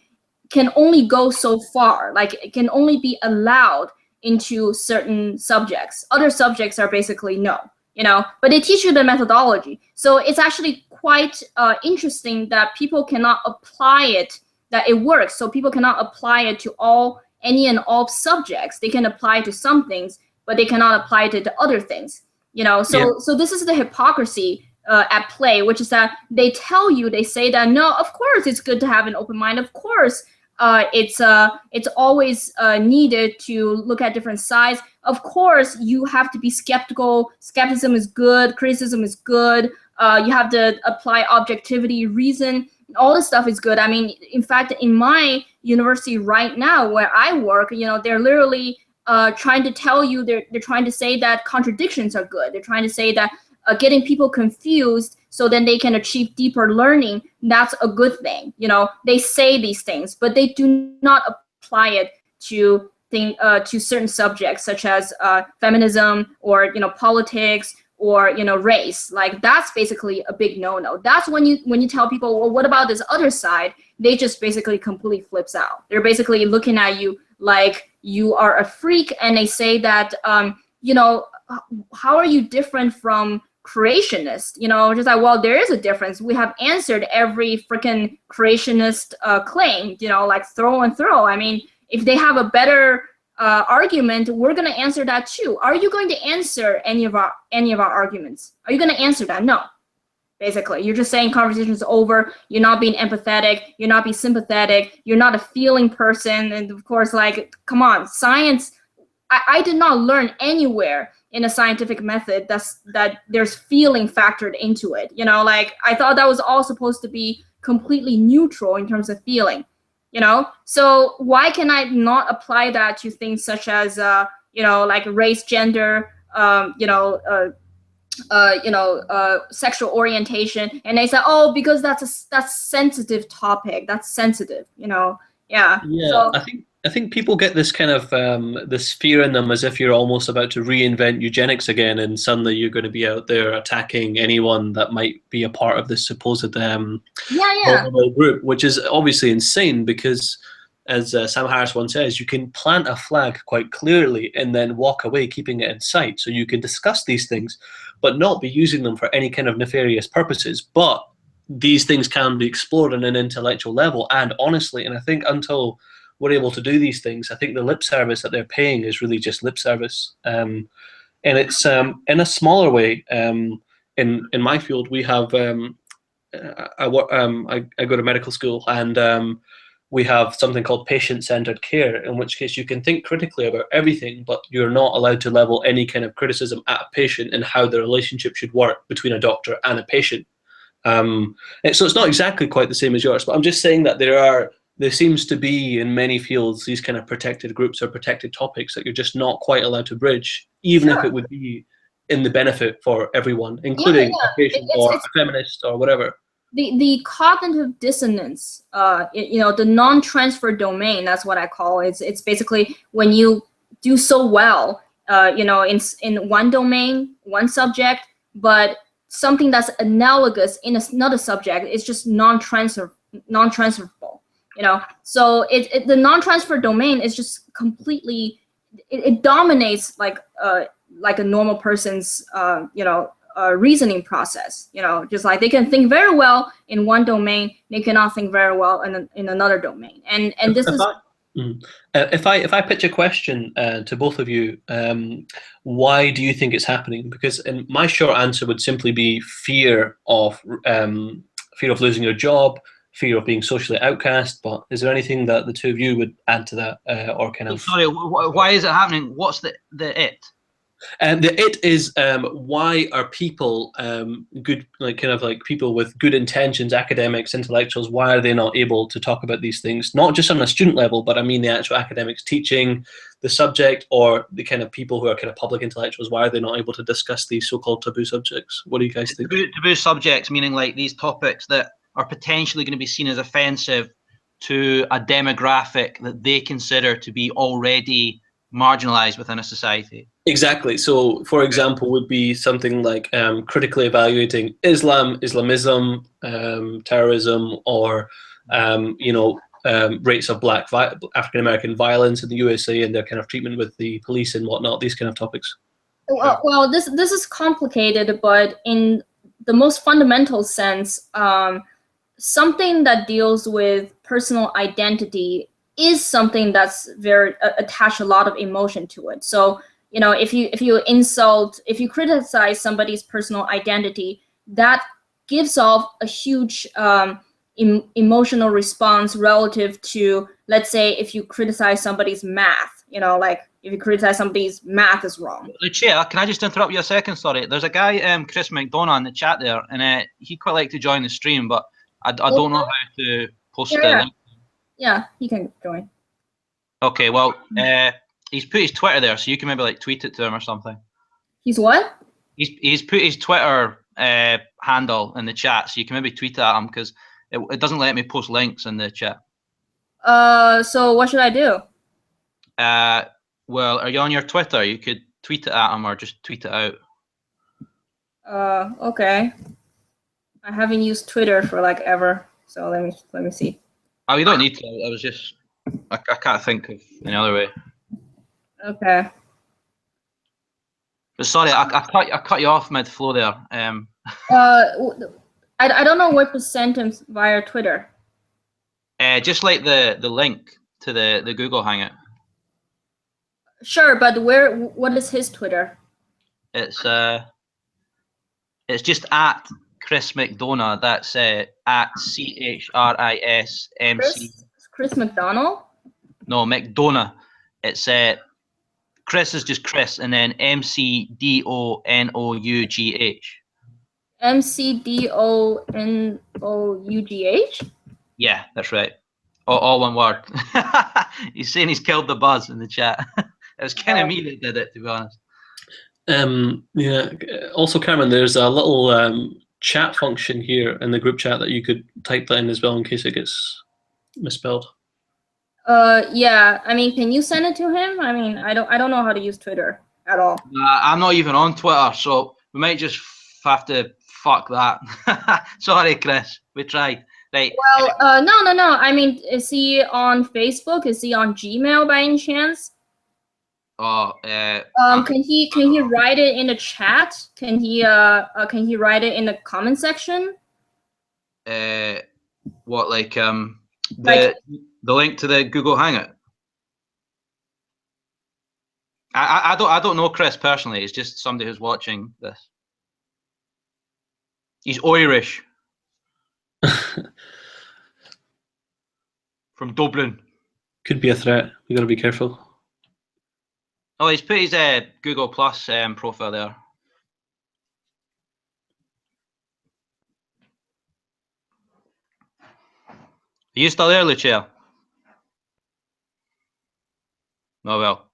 can only go so far. Like, it can only be allowed into certain subjects. Other subjects are basically no. But they teach you the methodology. So it's actually quite interesting that people cannot apply it, that it works. So people cannot apply it to any and all subjects. They can apply it to some things, but they cannot apply it to other things. So this is the hypocrisy at play, which is that they say that, no, of course it's good to have an open mind. Of course, it's always needed to look at different sides. Of course, you have to be skeptical. Skepticism is good. Criticism is good. You have to apply objectivity, reason. All this stuff is good. I mean, in fact, in my university right now where I work, they're literally trying to tell you, they're trying to say that contradictions are good. They're trying to say that getting people confused so then they can achieve deeper learning, that's a good thing. They say these things, but they do not apply it to certain subjects such as feminism or politics or race. Like, that's basically a big no-no. That's when you tell people, well, what about this other side? They just basically completely flips out. They're basically looking at you like you are a freak, and they say that how are you different from creationists? Just like, well, there is a difference. We have answered every freaking creationist claim, like throw and throw. I mean, if they have a better argument, we're going to answer that too. Are you going to answer any of our arguments? Are you going to answer that? No. Basically, you're just saying conversation's over. You're not being empathetic. You're not being sympathetic. You're not a feeling person. And of course, like, come on, science. I did not learn anywhere in a scientific method that there's feeling factored into it. Like, I thought that was all supposed to be completely neutral in terms of feeling. So why can I not apply that to things such as like race, gender, sexual orientation? And they say, oh, because that's sensitive topic. That's sensitive. Yeah. Yeah. So, I think people get this kind of this fear in them, as if you're almost about to reinvent eugenics again, and suddenly you're going to be out there attacking anyone that might be a part of this supposed vulnerable group, which is obviously insane, because as Sam Harris once says, you can plant a flag quite clearly and then walk away keeping it in sight. So you can discuss these things, but not be using them for any kind of nefarious purposes. But these things can be explored on an intellectual level. And honestly, and I think until we're able to do these things, I think the lip service that they're paying is really just lip service. And it's in a smaller way. In my field, we have I go to medical school, and we have something called patient-centered care, in which case you can think critically about everything, but you're not allowed to level any kind of criticism at a patient and how the relationship should work between a doctor and a patient. So it's not exactly quite the same as yours, but I'm just saying that there seems to be in many fields these kind of protected groups or protected topics that you're just not quite allowed to bridge, even if it would be in the benefit for everyone, including a patient or a feminist or whatever. The cognitive dissonance, the non-transfer domain, that's what I call it. It's basically when you do so well, in one domain, one subject, but something that's analogous in another subject is just non-transferable. So the non-transfer domain is just completely, it dominates like a normal person's reasoning process. Just like they can think very well in one domain, they cannot think very well in another domain. And this is If I pitch a question to both of you, why do you think it's happening? Because my short answer would simply be fear of losing your job, fear of being socially outcast. But is there anything that the two of you would add to that, or kind of? Sorry, why is it happening? What's the it? The it is why are people good, like kind of like people with good intentions, academics, intellectuals, why are they not able to talk about these things? Not just on a student level, but I mean the actual academics teaching the subject, or the kind of people who are kind of public intellectuals, why are they not able to discuss these so-called taboo subjects? What do you guys think? Taboo subjects, meaning like these topics that are potentially going to be seen as offensive to a demographic that they consider to be already marginalized within a society. Exactly. So, for example, would be something like critically evaluating Islamism, terrorism, or rates of Black African American violence in the USA and their kind of treatment with the police and whatnot. These kind of topics. Well, this is complicated, but in the most fundamental sense, something that deals with personal identity is something that's very attached a lot of emotion to it. So, if you criticize somebody's personal identity, that gives off a huge emotional response relative to, let's say, if you criticize somebody's math, like if you criticize somebody's math is wrong. Lucia, can I just interrupt you a second? Sorry. There's a guy, Chris McDonough, in the chat there, and he quite like to join the stream, but I don't know how to post the link. Yeah, he can join. Okay, well, he's put his Twitter there, so you can maybe like tweet it to him or something. He's what? He's put his Twitter handle in the chat, so you can maybe tweet at him, because it doesn't let me post links in the chat. So what should I do? Well, are you on your Twitter? You could tweet it at him or just tweet it out. Okay. I haven't used Twitter for like ever, so let me see. Oh, you don't need to. I was just, I can't think of any other way. Okay. But sorry, I cut you off mid flow there. I don't know what to send him via Twitter. Just like the link to the Google Hangout. Sure, but what is his Twitter? It's just at Chris McDonough. That's at CHRISMC. Chris McDonald? No, McDonough. It's Chris is just Chris, and then McDonough. McDonough? Yeah, that's right. All one word. He's saying he's killed the buzz in the chat. It was kind of me that did it, to be honest. Yeah. Also, Cameron, there's a little chat function here in the group chat that you could type that in as well in case it gets misspelled. Yeah. I mean, can you send it to him? I mean, I don't know how to use Twitter at all. I'm not even on Twitter, so we might just have to fuck that. Sorry, Chris. We tried. Right. Well, no. I mean, is he on Facebook? Is he on Gmail by any chance? Oh, can he write it in the chat? Can he write it in the comment section? What, like the link to the Google Hangout? I don't know Chris personally. It's just somebody who's watching this. He's Irish. From Dublin. Could be a threat. We gotta be careful. Oh, he's put his Google Plus profile there. Are you still there, Lucia? Oh well.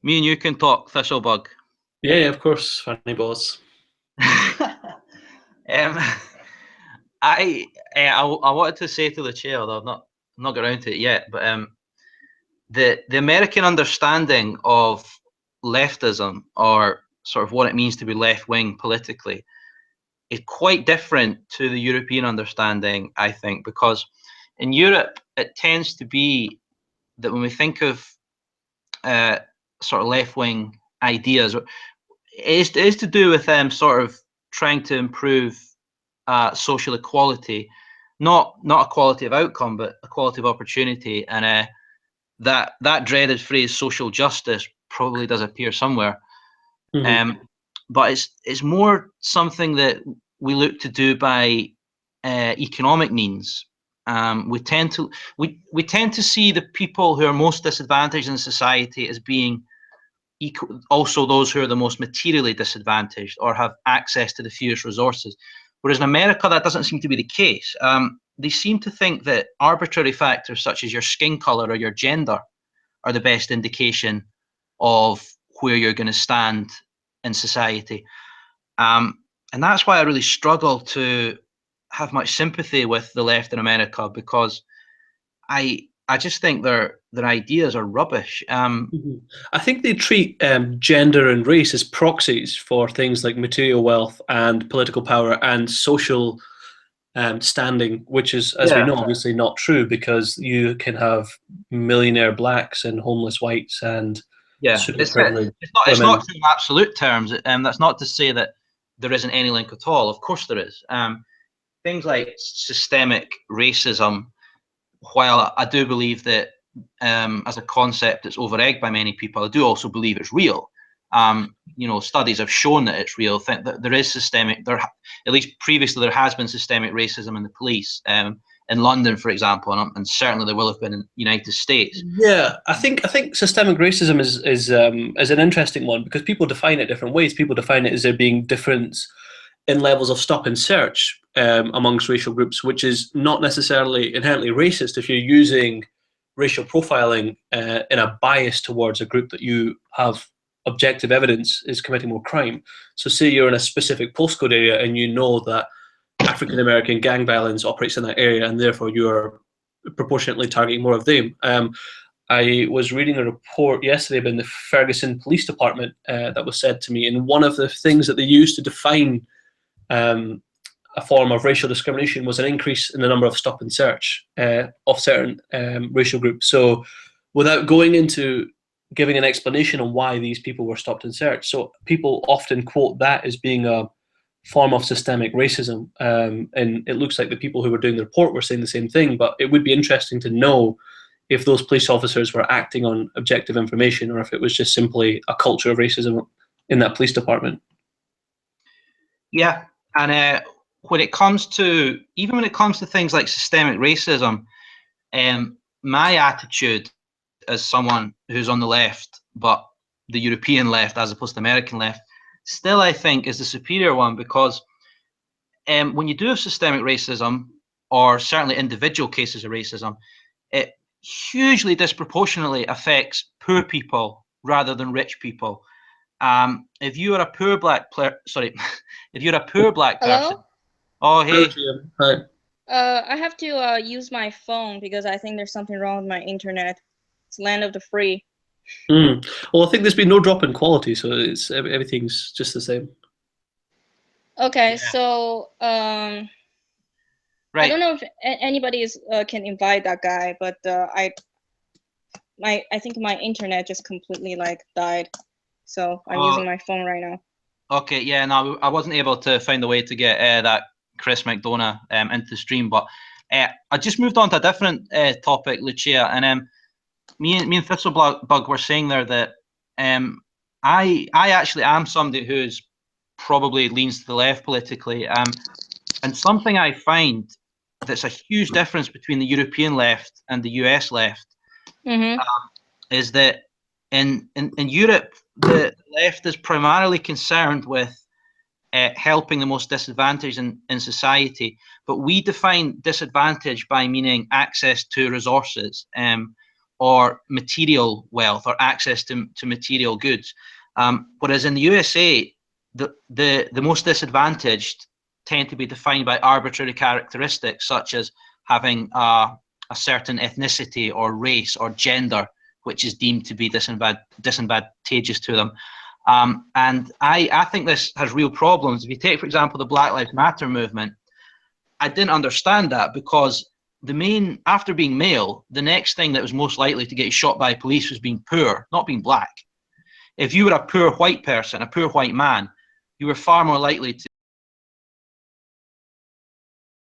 Me and you can talk, Thistlebug. Yeah, of course, funny boss. I wanted to say to Lucia, although I've not got around to it yet, but the American understanding of leftism, or sort of what it means to be left-wing politically, is quite different to the European understanding, I think, because in Europe it tends to be that when we think of sort of left-wing ideas, it is to do with sort of trying to improve social equality, not equality of outcome, but equality of opportunity. And that dreaded phrase social justice probably does appear somewhere. But it's more something that we look to do by economic means. We tend to see the people who are most disadvantaged in society as being also those who are the most materially disadvantaged or have access to the fewest resources. Whereas in America, that doesn't seem to be the case. They seem to think that arbitrary factors such as your skin color or your gender are the best indication of where you're going to stand in society. And that's why I really struggle to have much sympathy with the left in America, because I just think their ideas are rubbish. I think they treat gender and race as proxies for things like material wealth and political power and social standing, which is, as we know, obviously not true, because you can have millionaire blacks and homeless whites and super privileged it's not true in absolute terms. That's not to say that there isn't any link at all. Of course there is. Things like systemic racism, while I do believe that as a concept it's over-egged by many people, I do also believe it's real. Studies have shown that it's real. Think that there is systemic, at least previously there has been systemic racism in the police, in London, for example, and certainly there will have been in the United States. Yeah, I think systemic racism is an interesting one, because people define it different ways. People define it as there being difference in levels of stop and search amongst racial groups, which is not necessarily inherently racist if you're using racial profiling in a bias towards a group that you have objective evidence is committing more crime. So say you're in a specific postcode area and you know that African American gang violence operates in that area, and therefore you are proportionately targeting more of them. I was reading a report yesterday about the Ferguson Police Department that was said to me, and one of the things that they used to define a form of racial discrimination was an increase in the number of stop and search of certain racial groups. So without going into giving an explanation on why these people were stopped and searched, so people often quote that as being a form of systemic racism, and it looks like the people who were doing the report were saying the same thing. But it would be interesting to know if those police officers were acting on objective information, or if it was just simply a culture of racism in that police department. Yeah, and when it comes to things like systemic racism, my attitude as someone who's on the left, but the European left as opposed to the American left, still I think is the superior one, because when you do have systemic racism, or certainly individual cases of racism, it hugely disproportionately affects poor people rather than rich people. If you are a poor black if you're a poor black person. Hello? Oh, hey. Hi. I have to use my phone because I think there's something wrong with my internet. It's land of the free. Well, I think there's been no drop in quality, so it's everything's just the same. Okay, Yeah. so Right. I don't know if anybody can invite that guy, but I think my internet just completely died, so I'm using my phone right now. Okay, yeah, no, I wasn't able to find a way to get that Chris McDonough into the stream, but I just moved on to a different topic, Lucia, and me and Thistlebug were saying there that I actually am somebody who's probably leans to the left politically, and something I find that's a huge difference between the European left and the US left is that in Europe, the left is primarily concerned with helping the most disadvantaged in society, but we define disadvantage by meaning access to resources, or material wealth, or access to material goods. Whereas in the USA, the most disadvantaged tend to be defined by arbitrary characteristics, such as having a certain ethnicity or race or gender, which is deemed to be disadvantageous to them. And I think this has real problems. If you take, for example, the Black Lives Matter movement, I didn't understand that, because after being male, the next thing that was most likely to get you shot by police was being poor, not being black. If you were a poor white person, a poor white man, you were far more likely